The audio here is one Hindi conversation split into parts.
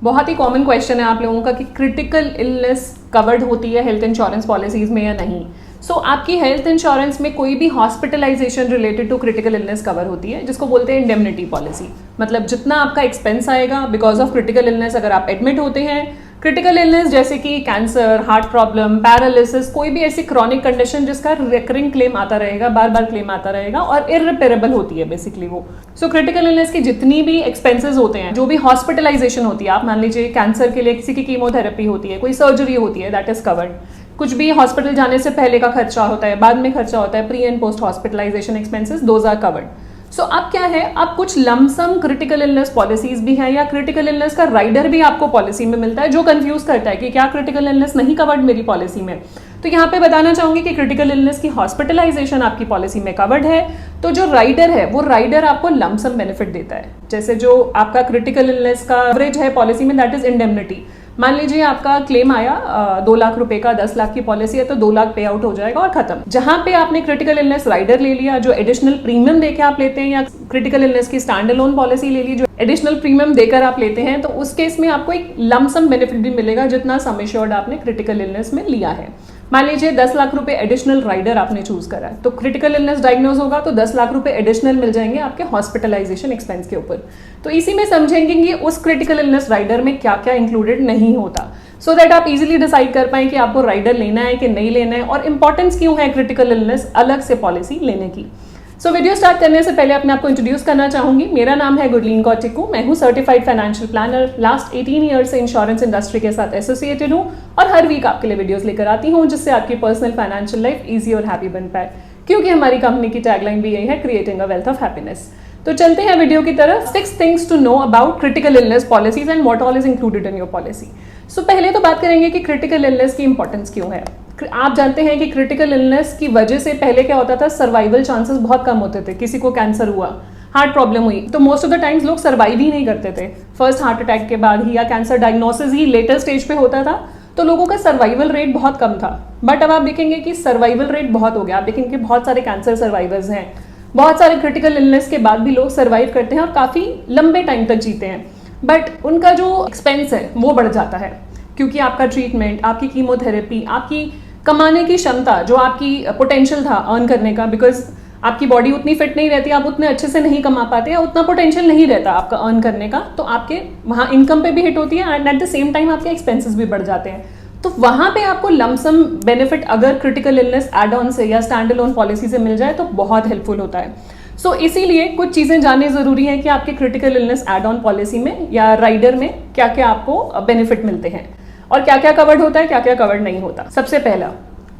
बहुत ही कॉमन क्वेश्चन है आप लोगों का कि क्रिटिकल इलनेस कवर्ड होती है हेल्थ इंश्योरेंस पॉलिसीज में या नहीं। आपकी हेल्थ इंश्योरेंस में कोई भी hospitalisation related to critical illness cover होती है, जिसको बोलते हैं इंडेमनिटी पॉलिसी। मतलब जितना आपका एक्सपेंस आएगा बिकॉज ऑफ क्रिटिकल इलनेस, अगर आप एडमिट होते हैं, क्रिटिकल इलनेस जैसे कि कैंसर, हार्ट प्रॉब्लम, पैरालिसिस, कोई भी ऐसी क्रॉनिक कंडीशन जिसका रिकरिंग क्लेम आता रहेगा, बार बार क्लेम आता रहेगा और इररिपेरेबल होती है बेसिकली वो। क्रिटिकल इलनेस की जितनी भी एक्सपेंसेस होते हैं, जो भी हॉस्पिटलाइजेशन होती है, आप मान लीजिए कैंसर के लिए किसी की कीमोथेरेपी होती है, कोई सर्जरी होती है, दैट इज कवर्ड। कुछ भी हॉस्पिटल जाने से पहले का खर्चा होता है, बाद में खर्चा होता है, pre and post hospitalisation expenses, those are covered. अब क्या है, अब कुछ लमसम क्रिटिकल इलनेस पॉलिसीज भी है या क्रिटिकल इलनेस का राइडर भी आपको पॉलिसी में मिलता है, जो कंफ्यूज करता है कि क्या क्रिटिकल इलनेस नहीं कवर्ड मेरी पॉलिसी में। तो यहाँ पे बताना चाहूंगी कि क्रिटिकल इलनेस की हॉस्पिटलाइजेशन आपकी पॉलिसी में कवर्ड है, तो जो राइडर है वो राइडर आपको लमसम बेनिफिट देता है। जैसे जो आपका क्रिटिकल इलनेस का कवरेज है पॉलिसी में, दैट इज इंडेमनिटी। मान लीजिए आपका क्लेम आया 2 लाख रुपए का, 10 लाख की पॉलिसी है तो 2 लाख पे आउट हो जाएगा और खत्म। जहां पे आपने क्रिटिकल इलनेस राइडर ले लिया, जो एडिशनल प्रीमियम देके आप लेते हैं, या क्रिटिकल इलनेस की स्टैंड अलोन पॉलिसी ले ली जो एडिशनल प्रीमियम देकर आप लेते हैं, तो उस केस में आपको एक लमसम बेनिफिट भी मिलेगा जितना सम एश्योर्ड आपने क्रिटिकल इलनेस में लिया है। मान लीजिए 10 लाख रुपए एडिशनल राइडर आपने चूज करा है, तो क्रिटिकल इलनेस डायग्नोज होगा तो 10 लाख रुपए एडिशनल मिल जाएंगे आपके हॉस्पिटलाइजेशन एक्सपेंस के ऊपर। तो इसी में समझेंगे कि उस क्रिटिकल इलनेस राइडर में क्या क्या इंक्लूडेड नहीं होता, सो दैट आप इजीली डिसाइड कर पाएं कि आपको राइडर लेना है कि नहीं लेना है, और इंपॉर्टेंस क्यों है क्रिटिकल इलनेस अलग से पॉलिसी लेने की। वीडियो स्टार्ट करने से पहले अपने आपको इंट्रोड्यूस करना चाहूंगी। मेरा नाम है गुरलीन कौटिकू, मैं हूं certified financial planner. Last 18 year से इंश्योरेंस इंडस्ट्री के साथ एसोसिएटेड हूं और हर वीक आपके लिए वीडियोस लेकर आती हूं जिससे आपकी पर्सनल फाइनेंशियल लाइफ इजी और हैप्पी बन पाए, क्योंकि हमारी कंपनी की टैगलाइन भी यही है, creating a wealth of happiness. तो चलते हैं वीडियो की तरफ। 6 things to know about critical illness policies and what all is included in your policy. पहले तो बात करेंगे कि क्रिटिकल इलनेस की इंपॉर्टेंस क्यों है। आप जानते हैं कि क्रिटिकल इलनेस की वजह से पहले क्या होता था, सर्वाइवल चांसेस बहुत कम होते थे। किसी को कैंसर हुआ, हार्ट प्रॉब्लम हुई, तो मोस्ट ऑफ द टाइम्स लोग सर्वाइव ही नहीं करते थे फर्स्ट हार्ट अटैक के बाद ही, या कैंसर डायग्नोसिस ही लेटर स्टेज पे होता था, तो लोगों का सर्वाइवल रेट बहुत कम था। बट अब आप देखेंगे कि सर्वाइवल रेट बहुत हो गया। आप देखेंगे कि बहुत सारे कैंसर सर्वाइवर्स हैं, बहुत सारे क्रिटिकल इलनेस के बाद भी लोग सर्वाइव करते हैं और काफी लंबे टाइम तक जीते हैं। बट उनका जो एक्सपेंस है वो बढ़ जाता है, क्योंकि आपका ट्रीटमेंट, आपकी कीमोथेरेपी, आपकी कमाने की क्षमता, जो आपकी पोटेंशियल था अर्न करने का, बिकॉज आपकी बॉडी उतनी फिट नहीं रहती, आप उतने अच्छे से नहीं कमा पाते, या उतना पोटेंशियल नहीं रहता आपका अर्न करने का, तो आपके वहाँ इनकम पे भी हिट होती है and at the same time आपके एक्सपेंसेस भी बढ़ जाते हैं। तो वहाँ पे आपको लमसम बेनिफिट अगर क्रिटिकल इलनेस एड ऑन से या स्टैंड अलोन पॉलिसी से मिल जाए तो बहुत हेल्पफुल होता है। इसीलिए कुछ चीज़ें जाननी ज़रूरी है कि आपके critical illness add on policy में या राइडर में क्या क्या आपको बेनिफिट मिलते हैं और क्या क्या कवर्ड होता है, क्या क्या कवर्ड नहीं होता। सबसे पहला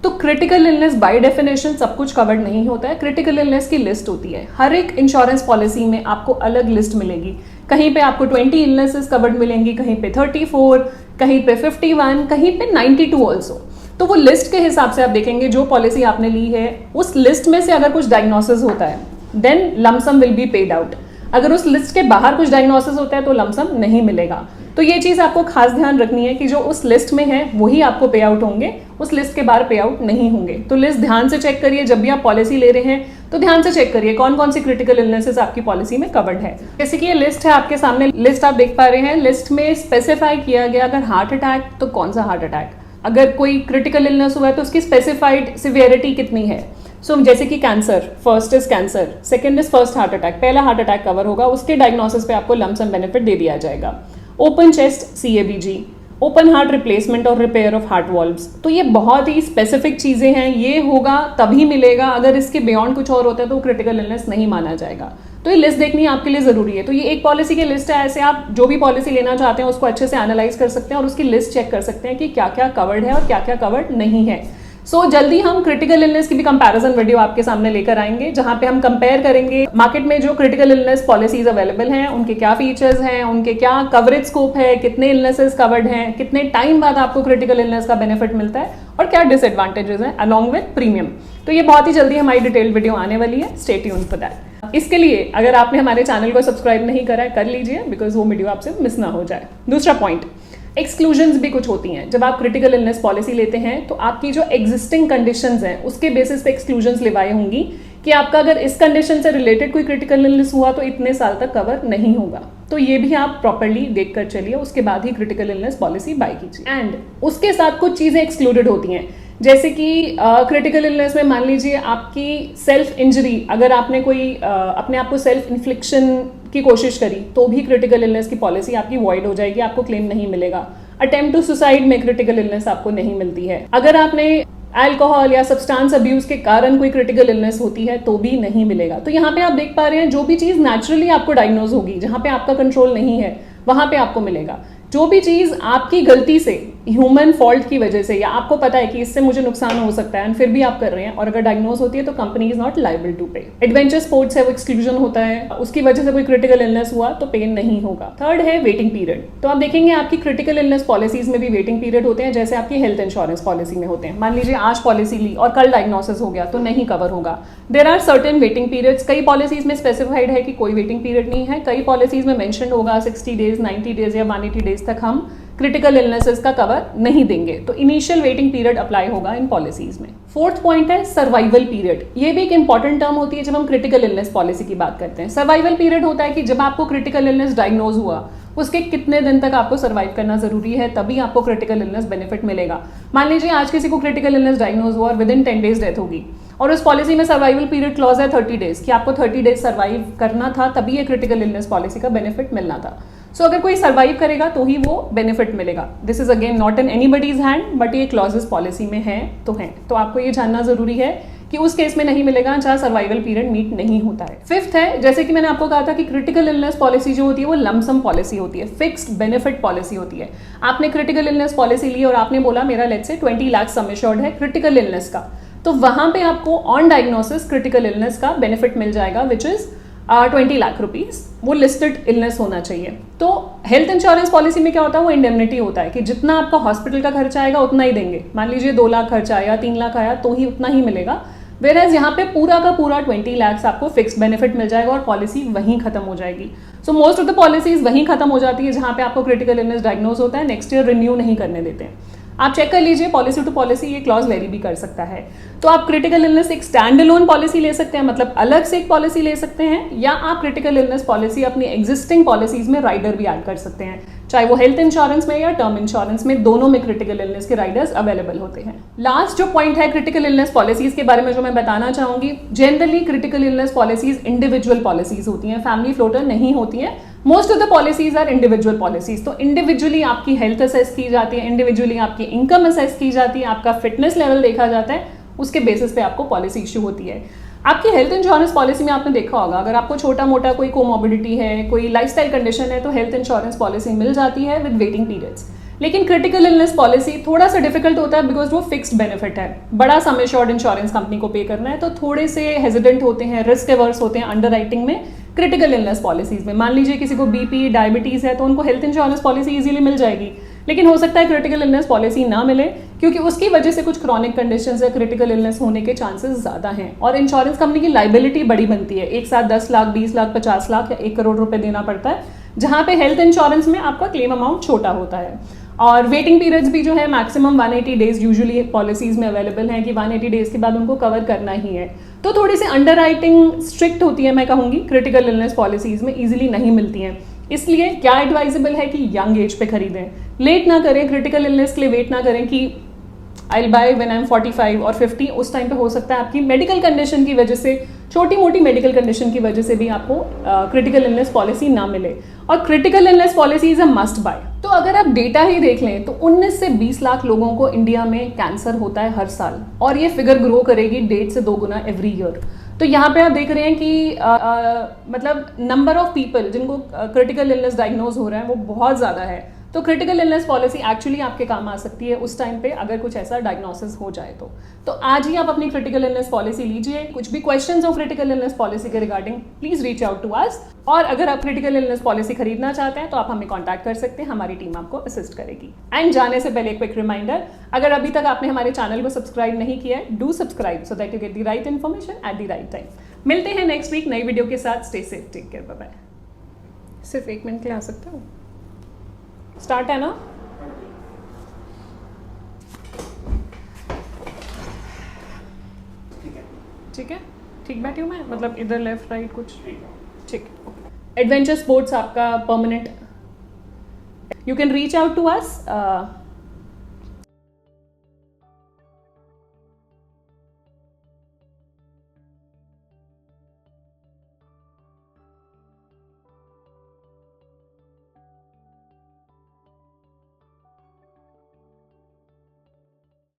तो क्रिटिकल इलनेस बाय डेफिनेशन सब कुछ कवर्ड नहीं होता है। क्रिटिकल इलनेस की लिस्ट होती है, हर एक इंश्योरेंस पॉलिसी में आपको अलग लिस्ट मिलेगी। कहीं पे आपको 20 इलनेसेस कवर्ड मिलेंगी, कहीं पे 34, कहीं पे 51, कहीं पे 92 ऑल्सो। तो वो लिस्ट के हिसाब से आप देखेंगे जो पॉलिसी आपने ली है उस लिस्ट में से अगर कुछ डायग्नोसिस होता है then lump sum will be paid out. अगर उस लिस्ट के बाहर कुछ डायग्नोसिस होता है तो लमसम नहीं मिलेगा। तो ये चीज़ आपको खास ध्यान रखनी है कि जो उस लिस्ट में है वही आपको पे आउट होंगे, उस लिस्ट के बाहर पे आउट नहीं होंगे। तो लिस्ट ध्यान से चेक करिए, जब भी आप पॉलिसी ले रहे हैं तो ध्यान से चेक करिए कौन कौन सी क्रिटिकल इलनेसेस आपकी पॉलिसी में कवर्ड है। जैसे कि ये लिस्ट है आपके सामने, लिस्ट आप देख पा रहे हैं। लिस्ट में स्पेसिफाई किया गया अगर हार्ट अटैक तो कौन सा हार्ट अटैक, अगर कोई क्रिटिकल इलनेस हुआ है तो उसकी स्पेसिफाइड सिवियरिटी कितनी है। जैसे कि cancer, first is cancer, second is first heart attack, पहला हार्ट अटैक कवर होगा, उसके डायग्नोसिस पे आपको लमसम बेनिफिट दे दिया जाएगा। Open chest CABG, open heart replacement और रिपेयर ऑफ हार्ट वॉल्व्स, तो ये बहुत ही स्पेसिफिक चीजें हैं, ये होगा तभी मिलेगा। अगर इसके बियॉन्ड कुछ और होता है तो क्रिटिकल इलनेस नहीं माना जाएगा। तो ये लिस्ट देखनी आपके लिए जरूरी है। तो ये एक पॉलिसी की लिस्ट है, ऐसे आप जो भी पॉलिसी लेना चाहते हैं उसको अच्छे से एनालाइज कर सकते हैं और उसकी लिस्ट चेक कर सकते हैं कि क्या क्या कवर्ड है और क्या क्या कवर्ड नहीं है। जल्दी हम क्रिटिकल इलनेस की भी कंपैरिजन वीडियो आपके सामने लेकर आएंगे, जहां पे हम कंपेयर करेंगे मार्केट में जो क्रिटिकल इलनेस पॉलिसीज अवेलेबल हैं उनके क्या फीचर्स हैं, उनके क्या कवरेज स्कोप है, कितने इलनेसेस कवर्ड हैं, कितने टाइम बाद आपको क्रिटिकल इलनेस का बेनिफिट मिलता है और क्या डिसएडवांटेजेस हैं अलॉन्ग विद प्रीमियम। तो ये बहुत ही जल्दी हमारी डिटेल्ड वीडियो आने वाली है, स्टे ट्यून्ड फॉर दैट। इसके लिए अगर आपने हमारे चैनल को सब्सक्राइब नहीं करा है कर लीजिए, बिकॉज वो वीडियो आपसे मिस ना हो जाए। दूसरा पॉइंट, एक्सक्लूजन्स भी कुछ होती हैं। जब आप क्रिटिकल इलनेस पॉलिसी लेते हैं तो आपकी जो एग्जिस्टिंग कंडीशंस हैं उसके बेसिस पे एक्सक्लूजन्स लिवाई होंगी कि आपका अगर इस कंडीशन से रिलेटेड कोई क्रिटिकल इलनेस हुआ तो इतने साल तक कवर नहीं होगा। तो ये भी आप प्रॉपरली देख कर चलिए, उसके बाद ही क्रिटिकल इलनेस पॉलिसी बाय कीजिए। एंड उसके साथ कुछ चीज़ें एक्सक्लूडेड होती हैं, जैसे कि क्रिटिकल इलनेस में मान लीजिए आपकी सेल्फ इंजरी, अगर आपने कोई अपने आप को सेल्फ इन्फ्लिक्शन की कोशिश करी तो भी क्रिटिकल इलनेस की पॉलिसी आपकी वॉइड हो जाएगी, आपको क्लेम नहीं मिलेगा। अटेम्प्ट टू सुसाइड में क्रिटिकल इलनेस आपको नहीं मिलती है। अगर आपने अल्कोहल या सब्सटेंस अब्यूज के कारण कोई क्रिटिकल इलनेस होती है तो भी नहीं मिलेगा। तो यहाँ पे आप देख पा रहे हैं जो भी चीज़ नेचुरली आपको डायग्नोज होगी, जहाँ पे आपका कंट्रोल नहीं है, वहाँ पे आपको मिलेगा। जो भी चीज़ आपकी गलती से, ह्यूमन फॉल्ट की वजह से, या आपको पता है कि इससे मुझे नुकसान हो सकता है, फिर भी आप कर रहे हैं और अगर डायग्नोज होती है तो company is not liable to pay. Adventure sports है वो एक्सक्लूजन होता है, उसकी वजह से कोई क्रिटिकल इलनेस हुआ तो पे नहीं होगा। थर्ड है वेटिंग पीरियड। तो आप देखेंगे आपकी क्रिटिकल इलनेस पॉलिसीज में भी वेटिंग पीरियड होते हैं, जैसे आपकी हेल्थ इंश्योरेंस पॉलिसी में होते हैं। मान लीजिए आज पॉलिसी ली और कल डायग्नोसिस हो गया तो नहीं कवर होगा। There are certain waiting periods. कई पॉलिसीज में स्पेसिफाइड है कि कोई वेटिंग पीरियड नहीं है, कई पॉलिसीज में मेंशन होगा 60 डेज, 90 डेज या 180 डेज तक हम क्रिटिकल इलनेसेस का कवर नहीं देंगे। तो इनिशियल वेटिंग पीरियड अप्लाई होगा इन पॉलिसीज में। फोर्थ पॉइंट है सर्वाइवल पीरियड। ये भी एक इंपॉर्टेंट टर्म होती है जब हम क्रिटिकल इलनेस पॉलिसी की बात करते हैं। सर्वाइवल पीरियड होता है कि जब आपको क्रिटिकल इलनेस डायग्नोज हुआ उसके कितने दिन तक आपको सर्वाइव करना जरूरी है, तभी आपको क्रिटिकल इलनेस बेनिफिट मिलेगा। मान लीजिए आज किसी को क्रिटिकल इलनेस डायग्नोज हुआ और विद इन 10 डेज डेथ होगी और उस पॉलिसी में सर्वाइवल पीरियड क्लॉज है 30 डेज कि आपको 30 डेज सर्वाइव करना था, तभी ये क्रिटिकल इलनेस पॉलिसी का बेनिफिट मिलना था। सो अगर कोई सर्वाइव करेगा तो ही वो बेनिफिट मिलेगा। This is again not in anybody's hand, but ये क्लॉजेस पॉलिसी में है तो हैं। तो आपको ये जानना जरूरी है कि उस केस में नहीं मिलेगा जहाँ सर्वाइवल पीरियड मीट नहीं होता है। फिफ्थ है, जैसे कि मैंने आपको कहा था कि क्रिटिकल इलनेस पॉलिसी जो होती है वो लमसम पॉलिसी होती है, फिक्स्ड बेनिफिट पॉलिसी होती है। आपने क्रिटिकल इलनेस पॉलिसी ली और आपने बोला मेरा let's say 20 lakh sum assured है क्रिटिकल इलनेस का, तो वहां पे आपको ऑन डायग्नोसिस क्रिटिकल इलनेस का बेनिफिट मिल जाएगा विच इज 20 लाख रुपीज। वो लिस्टेड इलनेस होना चाहिए। तो हेल्थ इंश्योरेंस पॉलिसी में क्या होता है, वो इंडेमनिटी होता है कि जितना आपका हॉस्पिटल का खर्चा आएगा उतना ही देंगे। मान लीजिए 2 लाख खर्चा आया, 3 लाख आया तो ही उतना ही मिलेगा। वेर एज यहाँ पे पूरा का पूरा 20 लाख आपको फिक्स बेनिफिट मिल जाएगा और पॉलिसी वहीं खत्म हो जाएगी। So most of the policies वहीं खत्म हो जाती है जहाँ पे आपको क्रिटिकल इलनेस डायग्नोज होता है, नेक्स्ट ईयर रिन्यू नहीं करने देते हैं। आप चेक कर लीजिए पॉलिसी टू पॉलिसी ये क्लॉज वेरी भी कर सकता है। तो आप क्रिटिकल इलनेस एक स्टैंड अलोन पॉलिसी ले सकते हैं, मतलब अलग से एक पॉलिसी ले सकते हैं, या आप क्रिटिकल इलनेस पॉलिसी अपनी एग्जिस्टिंग पॉलिसीज में राइडर भी ऐड कर सकते हैं, चाहे वो हेल्थ इंश्योरेंस में या टर्म इंश्योरेंस में, दोनों में क्रिटिकल इलनेस के राइडर्स अवेलेबल होते हैं। लास्ट जो पॉइंट है क्रिटिकल इलनेस पॉलिसीज के बारे में जो मैं बताना चाहूंगी, generally critical illness policies individual policies होती हैं, फैमिली फ्लोटर नहीं होती हैं। Most of the policies are individual policies. तो इंडिविजुअली आपकी हेल्थ असेस की जाती है, इंडिविजुअली आपकी इनकम असेस की जाती है, आपका फिटनेस लेवल देखा जाता है, उसके बेसिस पे आपको पॉलिसी इशू होती है। आपकी हेल्थ इंश्योरेंस पॉलिसी में आपने देखा होगा अगर आपको छोटा मोटा कोई कोमोबिडिटी है, कोई लाइफस्टाइल कंडीशन है, तो हेल्थ इंश्योरेंस पॉलिसी मिल जाती है विद वेटिंग पीरियड्स। लेकिन क्रिटिकल इलनेस पॉलिसी थोड़ा सा डिफिकल्ट होता है बिकॉज वो फिक्स्ड बेनिफिट है, बड़ा सम एश्योर्ड इंश्योरेंस कंपनी को पे करना है, तो थोड़े से हेजिडेंट होते हैं, रिस्क एवर्स होते हैं अंडर राइटिंग में क्रिटिकल इलनेस पॉलिसीज में। मान लीजिए किसी को बीपी डायबिटीज है तो उनको हेल्थ इंश्योरेंस पॉलिसी इजीली मिल जाएगी, लेकिन हो सकता है क्रिटिकल इलनेस पॉलिसी ना मिले क्योंकि उसकी वजह से कुछ क्रॉनिक कंडीशंस या क्रिटिकल इलनेस होने के चांसेस ज्यादा हैं और इंश्योरेंस कंपनी की लाइबिलिटी बड़ी बनती है। एक साथ 10 लाख, 20 लाख, 50 लाख या 1 करोड़ रुपए देना पड़ता है, जहां पे हेल्थ इंश्योरेंस में आपका क्लेम अमाउंट छोटा होता है। और वेटिंग पीरियड्स भी जो है मैक्सिमम 180 डेज यूजुअली पॉलिसीज में अवेलेबल हैं कि 180 डेज के बाद उनको कवर करना ही है। तो थोड़ी सी अंडर राइटिंग स्ट्रिक्ट होती है, मैं कहूँगी क्रिटिकल इलनेस पॉलिसीज में ईजिली नहीं मिलती हैं। इसलिए क्या एडवाइजेबल है कि यंग एज पे खरीदें, लेट ना करें, क्रिटिकल इलनेस के लिए वेट ना करें कि I will by when I am 45 और 50। उस टाइम पे हो सकता है आपकी मेडिकल कंडीशन की वजह से, छोटी मोटी मेडिकल कंडीशन की वजह से भी आपको क्रिटिकल इलनेस पॉलिसी ना मिले। और critical illness policy is a must buy. तो अगर आप डेटा ही देख लें तो 19 से 20 लाख लोगों को इंडिया में कैंसर होता है हर साल और ये फिगर ग्रो करेगी 1.5 से 2 गुना एवरी ईयर। तो यहाँ पे आप देख रहे हैं कि मतलब नंबर ऑफ पीपल जिनको क्रिटिकल इलनेस डायग्नोज हो रहा है वो बहुत ज़्यादा है। तो क्रिटिकल इलनेस पॉलिसी एक्चुअली आपके काम आ सकती है उस टाइम पे अगर कुछ ऐसा डायग्नोसिस हो जाए तो आज ही आप अपनी क्रिटिकल इलनेस पॉलिसी लीजिए। कुछ भी क्वेश्चंस हो क्रिटिकल इलनेस पॉलिसी के regarding please reach out to us. और अगर आप क्रिटिकल इलनेस पॉलिसी खरीदना चाहते हैं तो आप हमें कॉन्टैक्ट कर सकते हैं, हमारी टीम आपको असिस्ट करेगी। एंड जाने से पहले एक क्विक रिमाइंडर, अगर अभी तक आपने हमारे चैनल को सब्सक्राइब नहीं किया है, do subscribe so that you get the right information at the right time. मिलते हैं नेक्स्ट वीक नई वीडियो के साथ। Stay safe, take care, bye bye. सिर्फ 1 मिनट के लिए आ सकते हो? स्टार्ट है ना? ठीक है, ठीक बैठी हूँ मैं, मतलब इधर लेफ्ट राइट कुछ ठीक है। एडवेंचर स्पोर्ट्स आपका permanent, you can reach out to us